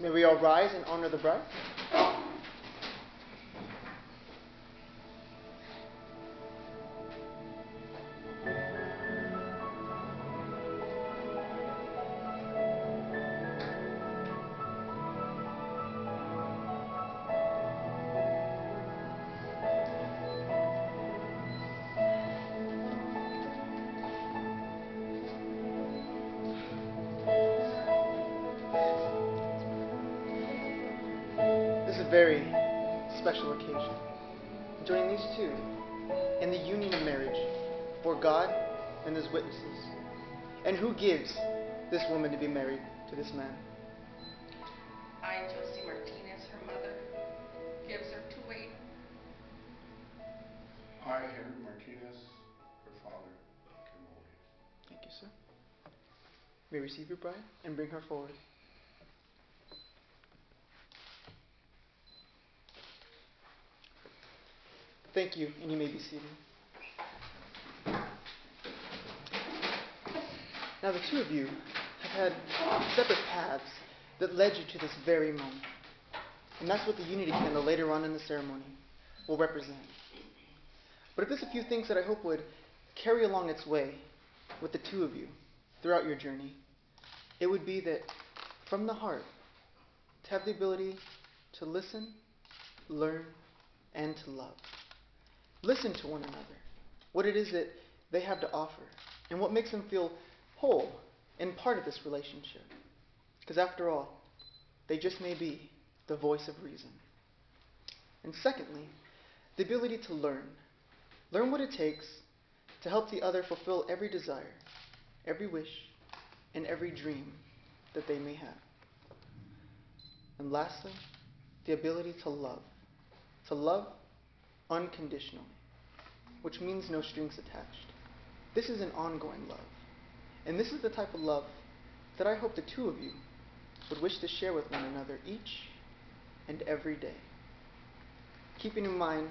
May we all rise and honor the bride. This is a very special occasion. Join these two in the union of marriage for God and His witnesses. And who gives this woman to be married to this man? I, Josie Martinez, her mother, gives her to Wayne. I, Henry Martinez, her father, give away. Thank you, sir. You may receive your bride and bring her forward. Thank you, and you may be seated. Now, the two of you have had separate paths that led you to this very moment. And that's what the unity candle later on in the ceremony will represent. But if there's a few things that I hope would carry along its way with the two of you throughout your journey, it would be that from the heart, to have the ability to listen, learn, and to love. Listen to one another, what it is that they have to offer, and what makes them feel whole and part of this relationship. Because after all, they just may be the voice of reason. And secondly, the ability to learn. Learn what it takes to help the other fulfill every desire, every wish, and every dream that they may have. And lastly, the ability to love. To love unconditionally, which means no strings attached. This is an ongoing love. And this is the type of love that I hope the two of you would wish to share with one another each and every day. Keeping in mind,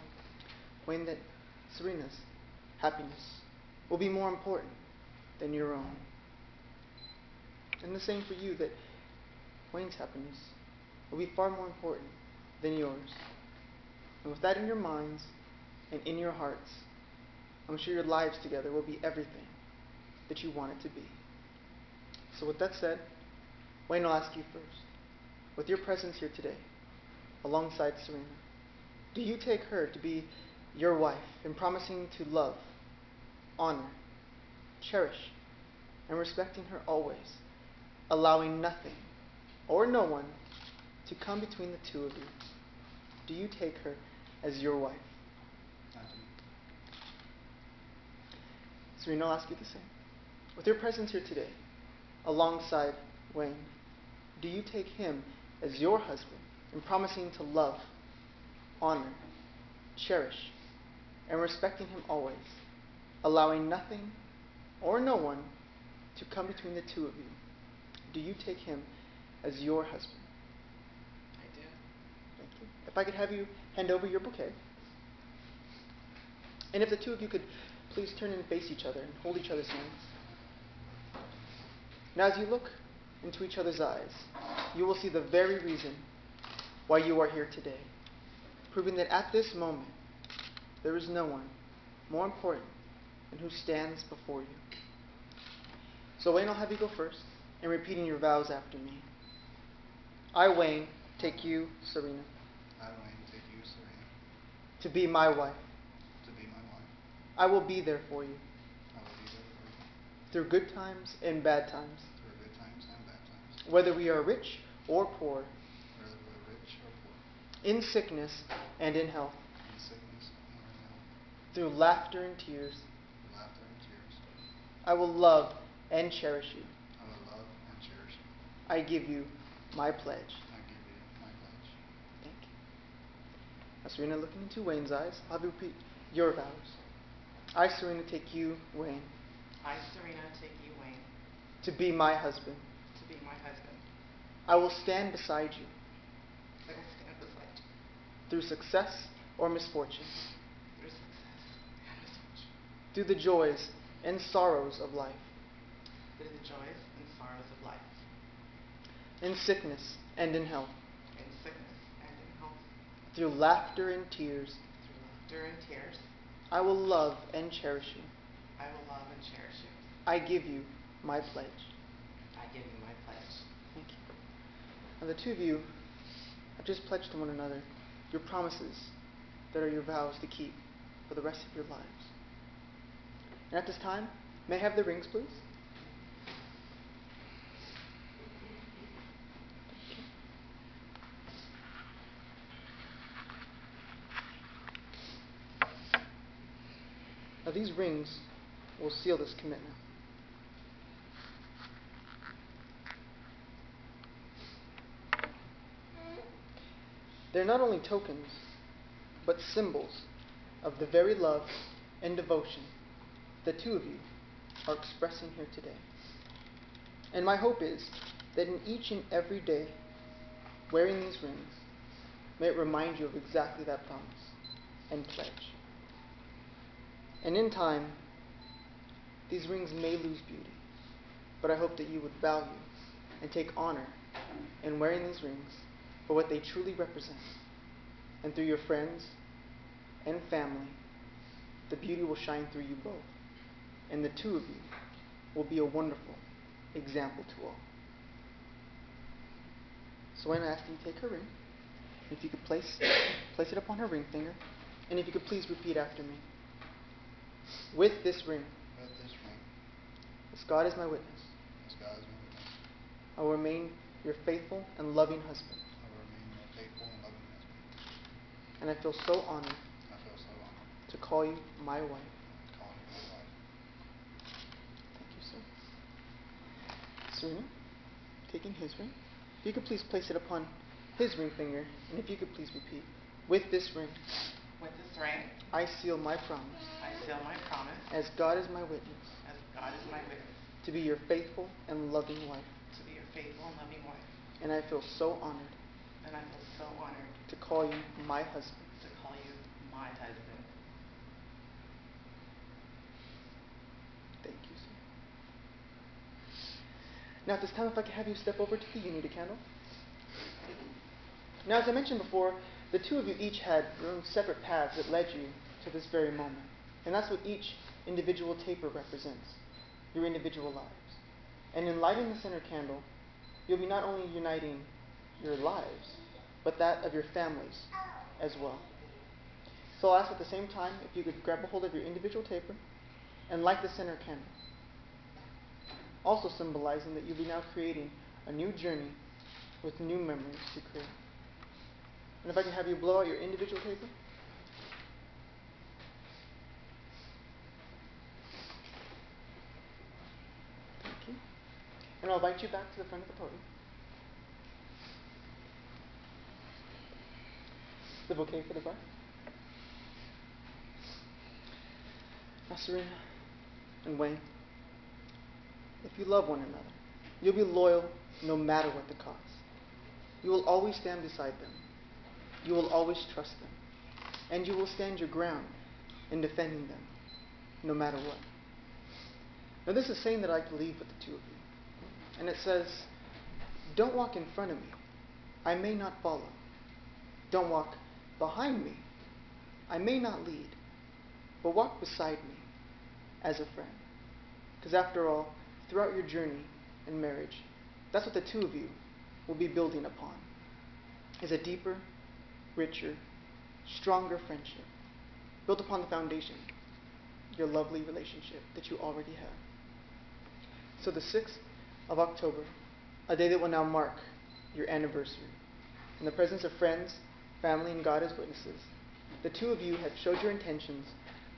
Wayne, that Serena's happiness will be more important than your own. And the same for you, that Wayne's happiness will be far more important than yours. And with that in your minds and in your hearts, I'm sure your lives together will be everything that you want it to be. So with that said, Wayne, I'll ask you first. With your presence here today, alongside Serena, do you take her to be your wife in promising to love, honor, cherish, and respecting her always, allowing nothing or no one to come between the two of you? Do you take her as your wife? I do. Serena, I'll ask you the same. With your presence here today, alongside Wayne, do you take him as your husband in promising to love, honor, cherish, and respecting him always, allowing nothing or no one to come between the two of you? Do you take him as your husband? I do. Thank you. If I could have you hand over your bouquet. And if the two of you could please turn and face each other and hold each other's hands. Now as you look into each other's eyes, you will see the very reason why you are here today, proving that at this moment, there is no one more important than who stands before you. So Wayne, I'll have you go first in repeating your vows after me. I, Wayne, take you, Serena, I, Wayne, take you, Serena, to be my wife. to be my wife. I will be there for you I will be there for you through good times and bad times, through good times and bad times, whether we are rich or poor, whether we're rich or poor, in sickness and in health, in sickness and in health, through laughter and tears. through laughter and tears. I will love and cherish you. I will love and cherish you. I give you my pledge. I give you my pledge. Thank you. Now, Serena, looking into Wayne's eyes, I'll have you repeat your vows. I, Serena, take you, Wayne, I, Serena, take you, Wayne, to be my husband. to be my husband. I will stand beside you I will stand beside you through success or misfortune, through success and misfortune, through the joys and sorrows of life. through the joys and sorrows of life. in sickness and in health, in sickness and in health, through laughter and tears. through laughter and tears. I will love and cherish you. I will love and cherish you. I give you my pledge. I give you my pledge. Thank you. Now the two of you have just pledged to one another your promises that are your vows to keep for the rest of your lives. And at this time, may I have the rings, please? Now these rings will seal this commitment. They're not only tokens, but symbols of the very love and devotion the two of you are expressing here today. And my hope is that in each and every day wearing these rings, may it remind you of exactly that promise and pledge. And in time, these rings may lose beauty, but I hope that you would value and take honor in wearing these rings for what they truly represent. And through your friends and family, the beauty will shine through you both. And the two of you will be a wonderful example to all. So I'm going to ask you to take her ring. If you could place it upon her ring finger. And if you could please repeat after me. With this ring, as God is my witness, I will remain your faithful and loving husband. And I feel so honored to call you my wife. Thank you, sir. Serena, taking his ring. If you could please place it upon his ring finger, and if you could please repeat, with this ring, With this ring, I seal my promise, I seal my promise, as God is my witness, as God is my witness, to be your faithful and loving wife. to be your faithful and loving wife. And I feel so honored And I feel so honored to call you my husband. to call you my husband. Thank you, sir. Now at this time, if I could have you step over to the unity candle. Now, as I mentioned before, the two of you each had your own separate paths that led you to this very moment. And that's what each individual taper represents, your individual lives. And in lighting the center candle, you'll be not only uniting your lives, but that of your families as well. So I'll ask at the same time if you could grab a hold of your individual taper and light the center candle. Also symbolizing that you'll be now creating a new journey with new memories to create. And if I can have you blow out your individual taper. Thank you. And I'll invite you back to the front of the podium. The bouquet for the bride. Now, Serena and Wayne, if you love one another, you'll be loyal no matter what the cost. You will always stand beside them. You will always trust them. And you will stand your ground in defending them, no matter what. Now, this is a saying that I like to leave with the two of you. And it says, don't walk in front of me. I may not follow. Don't walk behind me. I may not lead. But walk beside me as a friend. Because after all, throughout your journey in marriage, that's what the two of you will be building upon, is a deeper, richer, stronger friendship, built upon the foundation, your lovely relationship that you already have. So the 6th of October, a day that will now mark your anniversary, in the presence of friends, family, and God as witnesses, the two of you have showed your intentions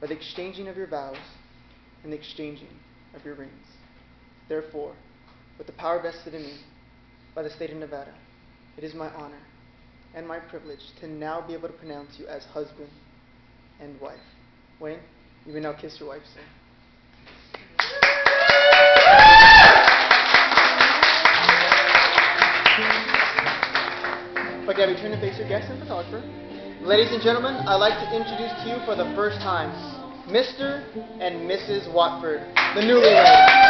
by the exchanging of your vows and the exchanging of your rings. Therefore, with the power vested in me by the state of Nevada, it is my honor and my privilege to now be able to pronounce you as husband and wife. Wayne, you may now kiss your wife, sir. Okay, we turn to face your guest and photographer. Ladies and gentlemen, I'd like to introduce to you for the first time, Mr. and Mrs. Watford, the newlyweds.